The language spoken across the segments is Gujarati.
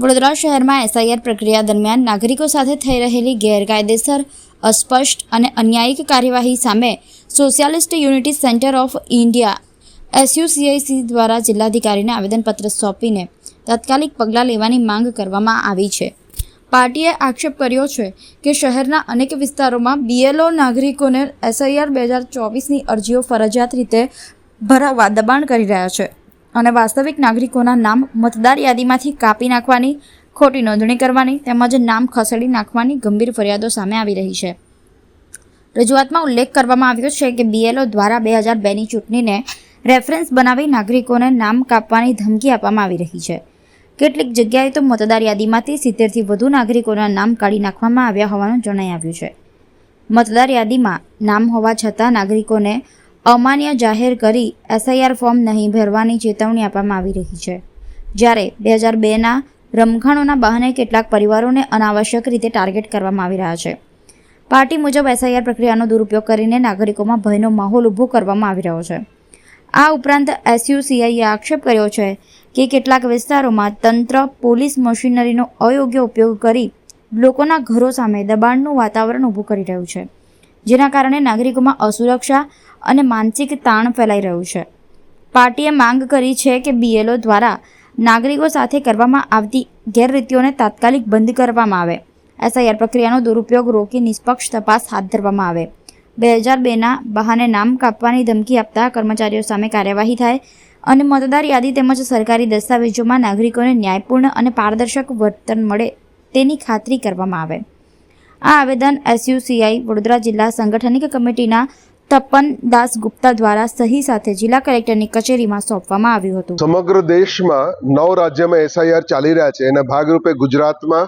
વડોદરા શહેરમાં એસઆઈઆર પ્રક્રિયા દરમિયાન નાગરિકો સાથે થઈ રહેલી ગેરકાયદેસર, અસ્પષ્ટ અને અન્યાયિક કાર્યવાહી સામે socialist unity centre of India SUCIC દ્વારા જિલ્લાધિકારીને આવેદનપત્ર સોંપીને તાત્કાલિક પગલાં લેવાની માંગ કરવામાં આવી છે। પાર્ટીએ આક્ષેપ કર્યો છે કે શહેરના અનેક વિસ્તારોમાં BLO નાગરિકોને એસઆઈઆર 2024ની અરજીઓ ફરજિયાત રીતે ભરાવવા દબાણ કરી રહ્યા છે અને વાસ્તવિક નાગરિકોના નામ મતદાર યાદીમાંથી કાપી નાખવાની, ખોટી નોંધણી કરવાની તેમજ નામ ખસેડી નાખવાની ગંભીર ફરિયાદો સામે આવી રહી છે। રજૂઆતમાં ઉલ્લેખ કરવામાં આવ્યો છે કે BLO દ્વારા 2002ની ચૂંટણીને રેફરન્સ બનાવી નાગરિકોને નામ કાપવાની ધમકી આપવામાં આવી રહી છે। કેટલીક જગ્યાએ તો મતદાર યાદીમાંથી 70થી વધુ નાગરિકોના નામ કાઢી નાખવામાં આવ્યા હોવાનું જણાઈ આવ્યું છે। મતદાર યાદીમાં નામ હોવા છતાં નાગરિકોને અમાન્ય જાહેર કરી એસઆઈઆર ફોર્મ નહીં ભરવાની ચેતવણી આપવામાં આવી રહી છે, જ્યારે 2002ના રમખાણોના બહાને કેટલાક પરિવારોને અનાવશ્યક રીતે ટાર્ગેટ કરવામાં આવી રહ્યા છે। પાર્ટી મુજબ એસઆઈઆર પ્રક્રિયાનો દુરુપયોગ કરીને નાગરિકોમાં ભયનો માહોલ ઊભો કરવામાં આવી રહ્યો છે। આ ઉપરાંત SUCIએ આક્ષેપ કર્યો છે કે કેટલાક વિસ્તારોમાં તંત્ર પોલીસ મશીનરીનો અયોગ્ય ઉપયોગ કરી લોકોના ઘરો સામે દબાણનું વાતાવરણ ઊભું કરી રહ્યું છે, જેના કારણે નાગરિકોમાં અસુરક્ષા અને માનસિક તાણ ફેલાઈ રહ્યું છે। પાર્ટીએ માંગ કરી છે કે BLO દ્વારા નાગરિકો સાથે કરવામાં આવતી ગેરરીતિઓને તાત્કાલિક બંધ કરવામાં આવે, એસઆઈઆર પ્રક્રિયાનો દુરુપયોગ રોકી નિષ્પક્ષ તપાસ હાથ ધરવામાં આવે, 2002ના બહાને નામ કાપવાની ધમકી આપતા કર્મચારીઓ સામે કાર્યવાહી થાય અને મતદાર યાદી તેમજ સરકારી દસ્તાવેજોમાં નાગરિકોને ન્યાયપૂર્ણ અને પારદર્શક વર્તન મળે તેની ખાતરી કરવામાં આવે। આ આવેદન SUCI વડોદરા જિલ્લા સંગઠનિક કમિટીના તપન દાસ ગુપ્તા દ્વારા સહી સાથે જિલ્લા કલેક્ટરની કચેરીમાં સોંપવામાં આવ્યું હતું। સમગ્ર દેશમાં 9 રાજ્યમાં એસઆઈઆર ચાલી રહ્યા છે, એના ભાગરૂપે ગુજરાતમાં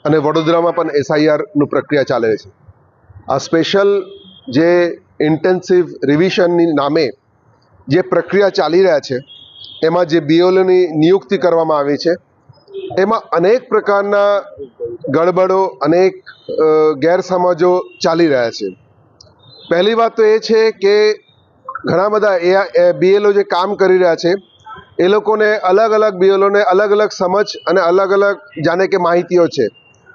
અને વડોદરામાં પણ એસઆઈઆર નું પ્રક્રિયા ચાલે છે। આ સ્પેશિયલ જે ઇન્ટેન્સિવ રિવિઝનની નામે જે પ્રક્રિયા ચાલી રહ્યા છે, એમાં જે BLOની નિયુક્તિ કરવામાં આવી છે, એમાં અનેક પ્રકારના ગડબડો, અનેક ગેરસમજો ચાલી રહ્યા છે। પહેલી વાત તો એ છે કે ઘણા બધા BLO જે કામ કરી રહ્યા છે એ લોકોને અલગ અલગ BLOને અલગ અલગ સમજ અને અલગ અલગ જાણે કે માહિતીઓ છે,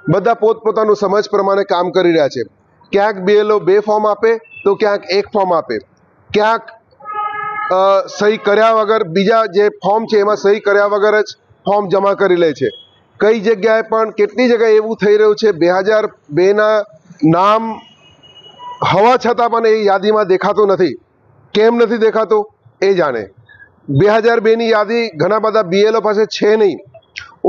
બધા પોતપોતાનું સમજ પ્રમાણે કામ કરી રહ્યા છે। ક્યાંક BLO 2 ફોર્મ આપે તો ક્યાંક 1 ફોર્મ આપે, ક્યાંક સહી કર્યા વગર બીજા જે ફોર્મ છે એમાં સહી કર્યા વગર જ ફોર્મ જમા કરી લે છે। કઈ જગ્યાએ પણ કેટલી જગ્યાએ એવું થઈ રહ્યું છે 2002ના નામ હોવા છતાં પણ એ યાદીમાં દેખાતું નથી। કેમ નથી દેખાતું એ જાણે। 2002ની યાદી ઘણા બધા BLO પાસે છે નહીં,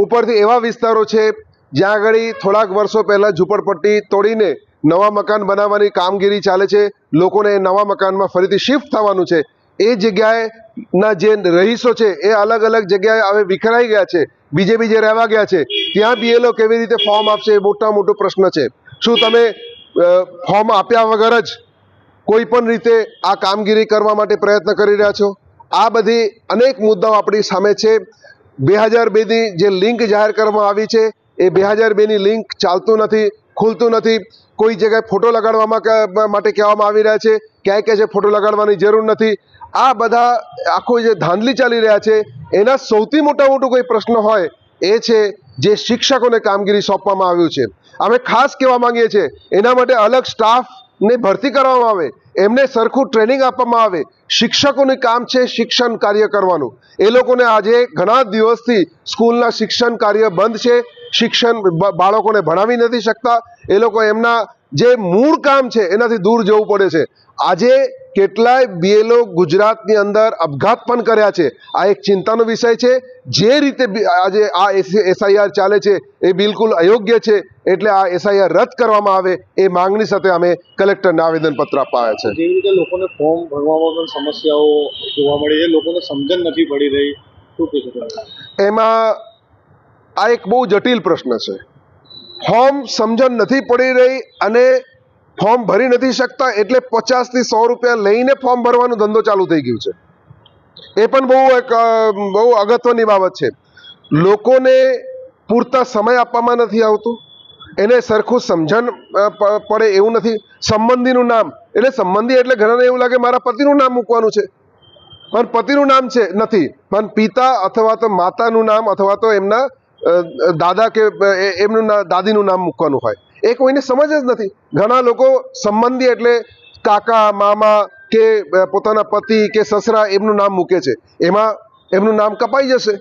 ઉપરથી એવા વિસ્તારો છે જ્યાં આગળ થોડાક વર્ષો પહેલાં ઝૂંપડપટ્ટી તોડીને નવા મકાન બનાવવાની કામગીરી ચાલે છે, લોકોને નવા મકાનમાં ફરીથી શિફ્ટ થવાનું છે। એ જગ્યાએના જે રહીશો છે એ અલગ અલગ જગ્યાએ હવે વિખરાઈ ગયા છે, બીજે રહેવા ગયા છે, ત્યાં BLO કેવી રીતે ફોર્મ આપશે એ મોટો પ્રશ્ન છે। શું તમે ફોર્મ આપ્યા વગર જ કોઈ પણ રીતે આ કામગીરી કરવા માટે પ્રયત્ન કરી રહ્યા છો? આ બધી અનેક મુદ્દાઓ આપણી સામે છે। 2002ની જે લિંક જાહેર કરવામાં આવી છે એ 2002ની લિંક ચાલતું નથી, ખુલતું નથી। કોઈ જગ્યાએ ફોટો લગાડવામાં માટે કહેવામાં આવી રહ્યા છે, ક્યાંય કહે છે ફોટો લગાડવાની જરૂર નથી। આ બધા આખો જે ધાંધલી ચાલી રહ્યા છે એના સૌથી મોટો કોઈ પ્રશ્ન હોય એ છે જે શિક્ષકોને કામગીરી સોંપવામાં આવ્યું છે। અમે ખાસ કહેવા માંગીએ છીએ એના માટે અલગ સ્ટાફને ભરતી કરવામાં આવે, એમને સરખું ટ્રેનિંગ આપવામાં આવે। શિક્ષકોનું કામ છે શિક્ષણ કાર્ય કરવાનું, એ લોકોને આજે ઘણા દિવસથી સ્કૂલના શિક્ષણ કાર્ય બંધ છે, શિક્ષણ બાળકોને ભણાવી નથી શકતા, એ લોકો એમના જે મૂળ કામ છે એનાથી દૂર જવું પડે છે। આજે કેટલાય BLO ગુજરાતની અંદર આપઘાત પણ કર્યા છે। આ એક ચિંતાનો વિષય છે। જે રીતે આજે આ એસઆઈઆર ચાલે છે એ બિલકુલ અયોગ્ય છે, એટલે આ એસઆઈઆર રદ કરવામાં આવે એ માંગણી સાથે અમે કલેક્ટરને આવેદનપત્ર અપાયા છે। જેવી રીતે લોકોને ફોર્મ ભરવામાં પણ સમસ્યાઓ જોવા મળી છે, લોકોને સમજણ નથી પડી રહી, શું કહેશો? એમાં આ એક બહુ જટિલ પ્રશ્ન છે। ફોર્મ સમજણ નથી પડી રહી અને ફોર્મ ભરી નથી શકતા એટલે 50 થી 100 રૂપિયા લઈને ફોર્મ ભરવાનો ધંધો ચાલુ થઈ ગયું છે। એ પણ બહુ અગત્યની બાબત છે। લોકોને પૂરતા સમય આપવામાં નથી આવતું, એને સરખું સમજણ પડે એવું નથી। સંબંધીનું નામ એટલે સંબંધી એટલે ઘણાને એવું લાગે મારા પતિનું નામ મૂકવાનું છે, પણ પતિનું નામ છે નથી, પણ પિતા અથવા તો માતાનું નામ અથવા તો એમના દાદા કે એમનું દાદીનું નામ મૂકવાનું હોય, એ કોઈને સમજ જ નથી. ઘણા લોકો સંબંધી એટલે કાકા મામા કે પોતાના પતિ કે સસરા એમનું નામ મૂકે છે, એમાં એમનું નામ કપાઈ જશે.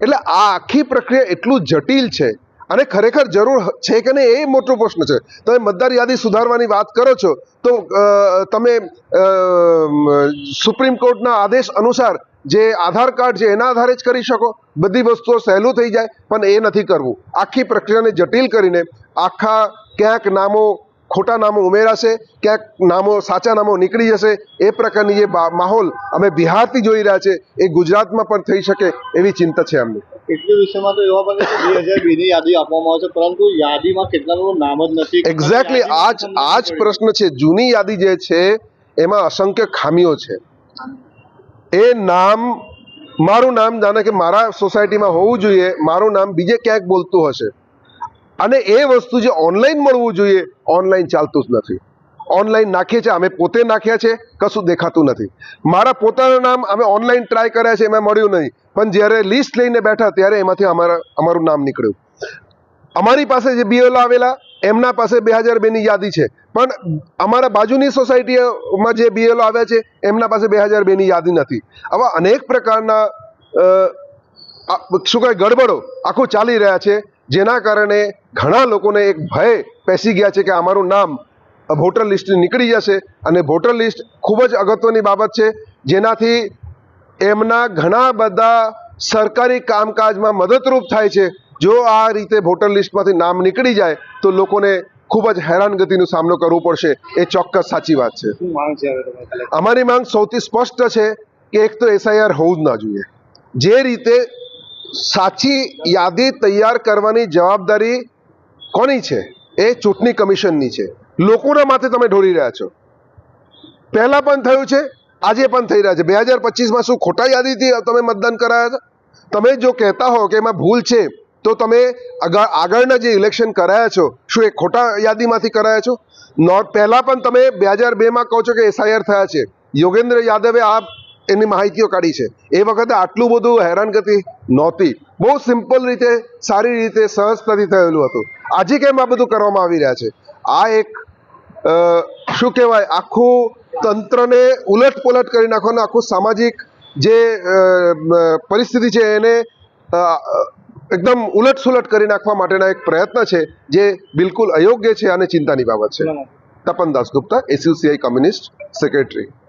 એટલે આ આખી પ્રક્રિયા એટલું જટિલ છે અને ખરેખર જરૂર છે કે નહીં એ મોટો પ્રશ્ન છે. તમે મતદાર યાદી સુધારવાની વાત કરો છો તો તમે સુપ્રીમ કોર્ટના આદેશ અનુસાર જે આધાર કાર્ડ છે એના આધારે જ કરી શકો, બધી વસ્તુઓ સહેલું થઈ જાય, પણ એ નથી કરવું. આખી પ્રક્રિયાને જટિલ કરીને આખા ક્યાંક નામો ખોટા નામો ઉમેરાશે, ક્યાંક નામો સાચા નામો નીકળી જશે. એ પ્રકારની જે માહોલ અમે બિહારથી જોઈ રહ્યા છે એ ગુજરાતમાં પણ થઈ શકે એવી ચિંતા છે અમને. એટલે વિષયમાં તો એવા બને કે 2002 ની યાદી આપવામાં આવે છે, પરંતુ યાદીમાં કેટલાનું નામ જ નથી. એક્ઝેક્ટલી આ જ પ્રશ્ન છે. જૂની યાદી જે છે એમાં અસંખ્ય ખામીઓ છે. એ નામ, મારું નામ જાણે કે મારા સોસાયટીમાં હોવું જોઈએ, મારું નામ બીજે ક્યાંક બોલતું હશે, અને એ વસ્તુ જે ઓનલાઈન મળવું જોઈએ ઓનલાઈન ચાલતું જ નથી. ઓનલાઈન નાખીએ છીએ, અમે પોતે નાખ્યા છે, કશું દેખાતું નથી. મારા પોતાનું નામ અમે ઓનલાઈન ટ્રાય કર્યા છે, એમાં મળ્યું નહીં, પણ જ્યારે લિસ્ટ લઈને બેઠા ત્યારે એમાંથી અમારું નામ નીકળ્યું. અમારી પાસે જે બીએલઓ આવેલા એમના પાસે 2002 ની યાદી છે, પણ અમારા બાજુની સોસાયટીમાં જે બીએલઓ આવ્યા છે એમના પાસે 2002 ની યાદી નથી. આવા અનેક પ્રકારના શું કહેવાય ગડબડો આખું ચાલી રહ્યા છે, જેના કારણે ઘણા લોકોને એક ભય પેસી ગયા છે કે અમારું નામ વોટર લિસ્ટ નીકળી જશે. અને વોટર લિસ્ટ ખૂબ જ અગત્યની બાબત છે, જેનાથી એમના ઘણા બધા સરકારી કામકાજમાં મદદરૂપ થાય છે. જો આ રીતે વોટર લિસ્ટમાંથી નામ નીકળી જાય તો લોકોને ખૂબ જ હેરાનગતિનો સામનો કરવો પડશે. એ ચોક્કસ સાચી વાત છે. શું માંગ છે હવે તમારી? અમારી માંગ સૌથી સ્પષ્ટ છે કે એક તો એસઆઈઆર હોવું જ ના જોઈએ. જે રીતે સાચી યાદી તૈયાર કરવાની જવાબદારી કોની છે? એ ચૂંટણી કમિશનની છે. લોકોના માથે તમે ઢોળી રહ્યા છો. પહેલા પણ થયું છે, આજે પણ થઈ રહ્યા છે. 2025માં શું ખોટા યાદીથી તમે મતદાન કરાયા હતા? તમે જો કહેતા હો કે એમાં ભૂલ છે તો તમે આગળના જે ઇલેક્શન કરાયા છો શું એ ખોટા યાદીમાંથી કરાયા છો? પહેલા પણ તમે 2002માં કહો છો કે એસઆઈઆર થયા છે. યોગેન્દ્ર યાદવે એની માહિતીઓ કાઢી છે. એ વખતે આટલું બધું હેરાનગતિ નહોતી. બહુ સિમ્પલ રીતે, સારી રીતે, સહજતાથી થયેલું હતું. આજે કેમ આ બધું કરવામાં આવી રહ્યા છે? આ એક શું કહેવાય, આખું તંત્રને ઉલટપલટ કરી નાખવાનું, આખું સામાજિક જે પરિસ્થિતિ છે એને એકદમ ઉલટસુલટ કરી નાખવા માટેના એક પ્રયત્ન છે, જે બિલકુલ અયોગ્ય છે અને ચિંતાની બાબત છે. Tapan Dasgupta, SUCI Communist secretary.